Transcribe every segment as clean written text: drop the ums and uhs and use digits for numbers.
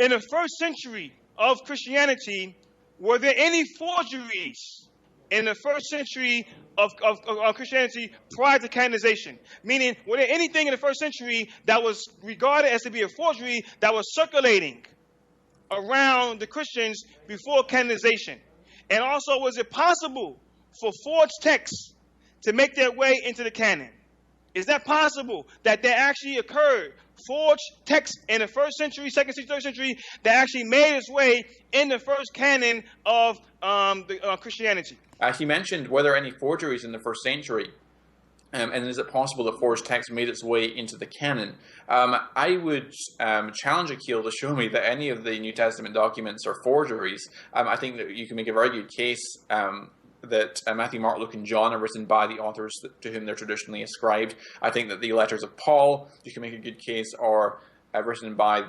In the first century of Christianity, were there any forgeries in the first century of Christianity prior to canonization? Meaning, were there anything in the first century that was regarded as to be a forgery that was circulating around the Christians before canonization? And also, was it possible for forged texts to make their way into the canon? Is that possible that there actually occurred forged texts in the first century, second century, third century that actually made its way in the first canon of Christianity? He mentioned, were there any forgeries in the first century? And is it possible that forged text made its way into the canon? I would challenge Akil to show me that any of the New Testament documents are forgeries. I think that you can make a very good case that Matthew, Mark, Luke, and John are written by the authors to whom they're traditionally ascribed. I think that the letters of Paul, you can make a good case, are written by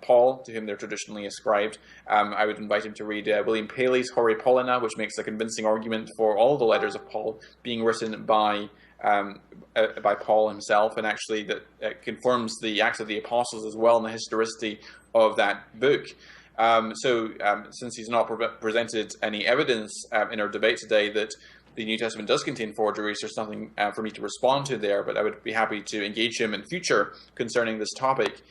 Paul, to whom they're traditionally ascribed. I would invite him to read William Paley's Horae Paulina, which makes a convincing argument for all the letters of Paul being written by Paul himself, and actually that confirms the Acts of the Apostles as well and the historicity of that book. Since he's not presented any evidence in our debate today that the New Testament does contain forgeries, there's nothing for me to respond to there, but I would be happy to engage him in future concerning this topic.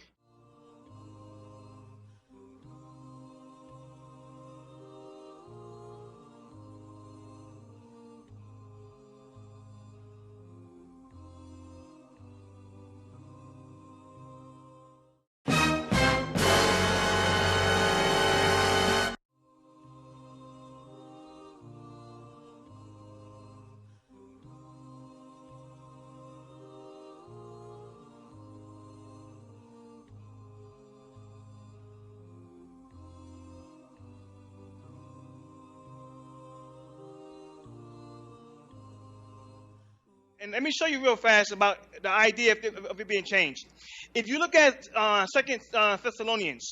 And let me show you real fast about the idea of it being changed. If you look at 2 Thessalonians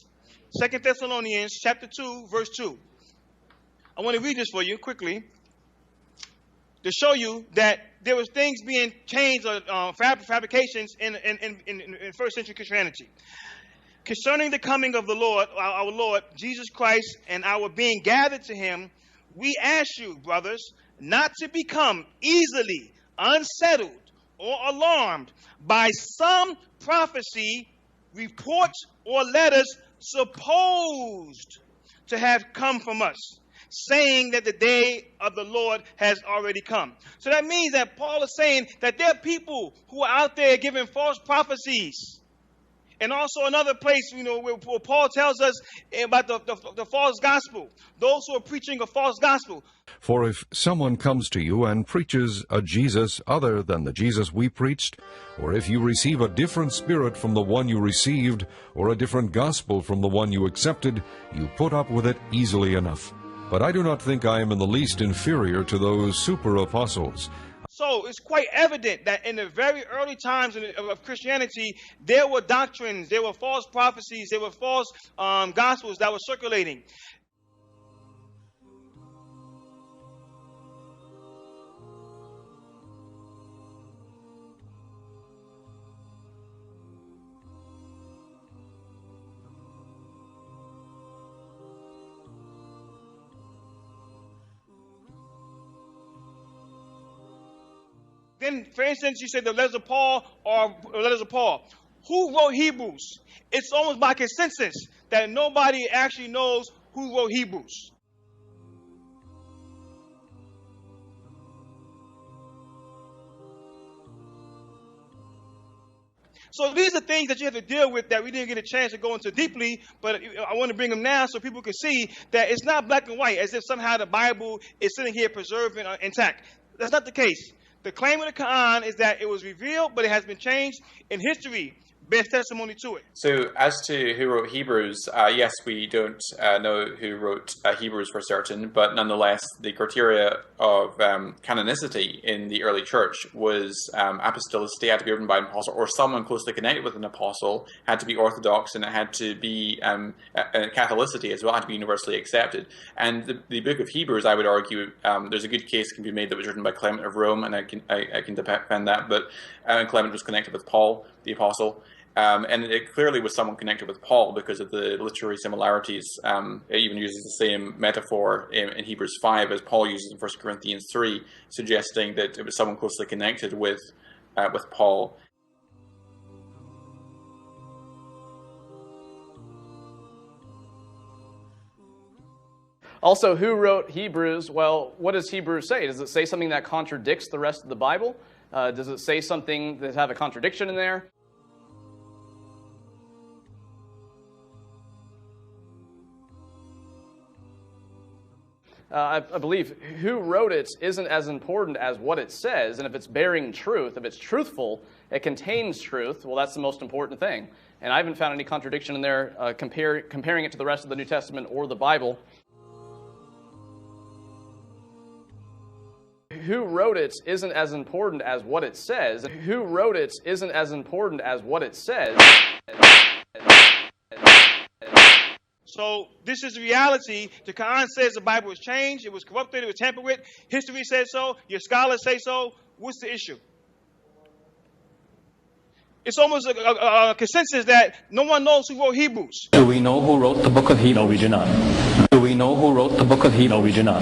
chapter 2, verse 2. I want to read this for you quickly to show you that there was things being changed, fabrications in first century Christianity. Concerning the coming of the Lord, our Lord, Jesus Christ, and our being gathered to him, we ask you, brothers, not to become easily unsettled or alarmed by some prophecy, report, or letters supposed to have come from us, saying that the day of the Lord has already come. So that means that Paul is saying that there are people who are out there giving false prophecies. And also another place, where Paul tells us about the false gospel, those who are preaching a false gospel. For if someone comes to you and preaches a Jesus other than the Jesus we preached, or if you receive a different spirit from the one you received, or a different gospel from the one you accepted, you put up with it easily enough. But I do not think I am in the least inferior to those super apostles. So it's quite evident that in the very early times of Christianity, there were doctrines, there were false prophecies, there were false gospels that were circulating. Then, for instance, you say the letters of Paul or letters of Paul. Who wrote Hebrews? It's almost by consensus that nobody actually knows who wrote Hebrews. So these are things that you have to deal with that we didn't get a chance to go into deeply, but I want to bring them now so people can see that it's not black and white, as if somehow the Bible is sitting here preserved and intact. That's not the case. The claim of the Quran is that it was revealed, but it has been changed in history. Bears testimony to it. So as to who wrote Hebrews, yes, we don't know who wrote Hebrews for certain, but nonetheless, the criteria of canonicity in the early church was apostolicity, had to be written by an apostle, or someone closely connected with an apostle, had to be orthodox, and it had to be Catholicity as well, had to be universally accepted. And the book of Hebrews, I would argue, there's a good case can be made that was written by Clement of Rome, and I can defend that, but Clement was connected with Paul, the apostle. And it clearly was someone connected with Paul because of the literary similarities. It even uses the same metaphor in Hebrews 5 as Paul uses in 1 Corinthians 3, suggesting that it was someone closely connected with Paul. Also, who wrote Hebrews? Well, what does Hebrews say? Does it say something that contradicts the rest of the Bible? Does it say something that has a contradiction in there? I believe who wrote it isn't as important as what it says, and if it's bearing truth, if it's truthful, it contains truth, well, that's the most important thing. And I haven't found any contradiction in there comparing it to the rest of the New Testament or the Bible. Who wrote it isn't as important as what it says. Who wrote it isn't as important as what it says. So this is the reality. The Quran says the Bible was changed, it was corrupted, it was tampered with. History says so. Your scholars say so. What's the issue? It's almost a consensus that no one knows who wrote Hebrews. Do we know who wrote the book of Hebrews? No, we do not. Do we know who wrote the book of Hebrews? No, we do not.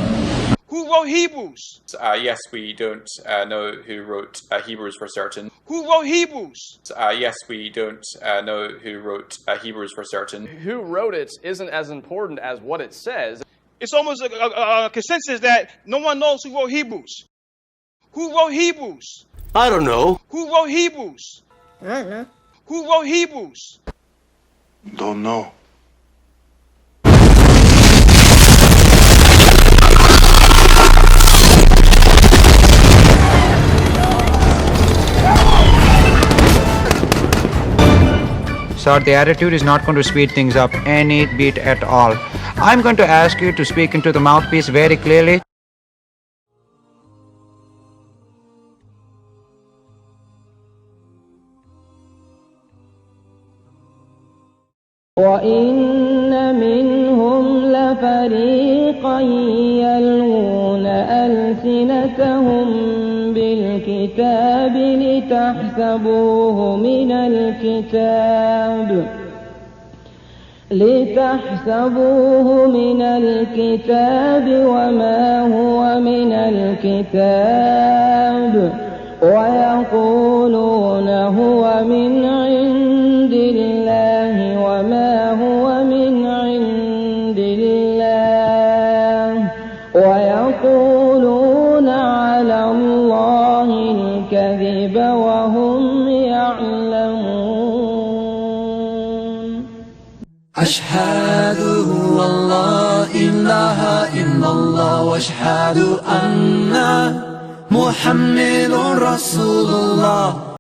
Who wrote Hebrews? Yes, we don't know who wrote Hebrews for certain. Who wrote Hebrews? Yes, we don't know who wrote Hebrews for certain. Who wrote it isn't as important as what it says. It's almost a consensus that no one knows who wrote Hebrews. Who wrote Hebrews? I don't know. Who wrote Hebrews? I don't know. Who wrote Hebrews? Don't know. Sir, the attitude is not going to speed things up any bit at all. I'm going to ask you to speak into the mouthpiece very clearly. وَإِنَّ مِنْهُمْ لَفَرِيقًا يَلْوُونَ أَلْسِنَتَهُمْ بِالْكِتَابِ لِتَحْسَبُوهُ مِنَ الْكِتَابِ وَمَا هُوَ مِنَ الْكِتَابِ وَيَقُولُونَ هُوَ مِنْ عِنْدِ اللَّهِ وَمَا هُوَ مِنْ عِنْدِ اللَّهِ وَيَقُولُونَ عَلَى اللَّهِ الْكَذِبَ وَهُمْ يَعْلَمُونَ أشهد أن لا إله إلا الله وأشهد أن محمد رسول الله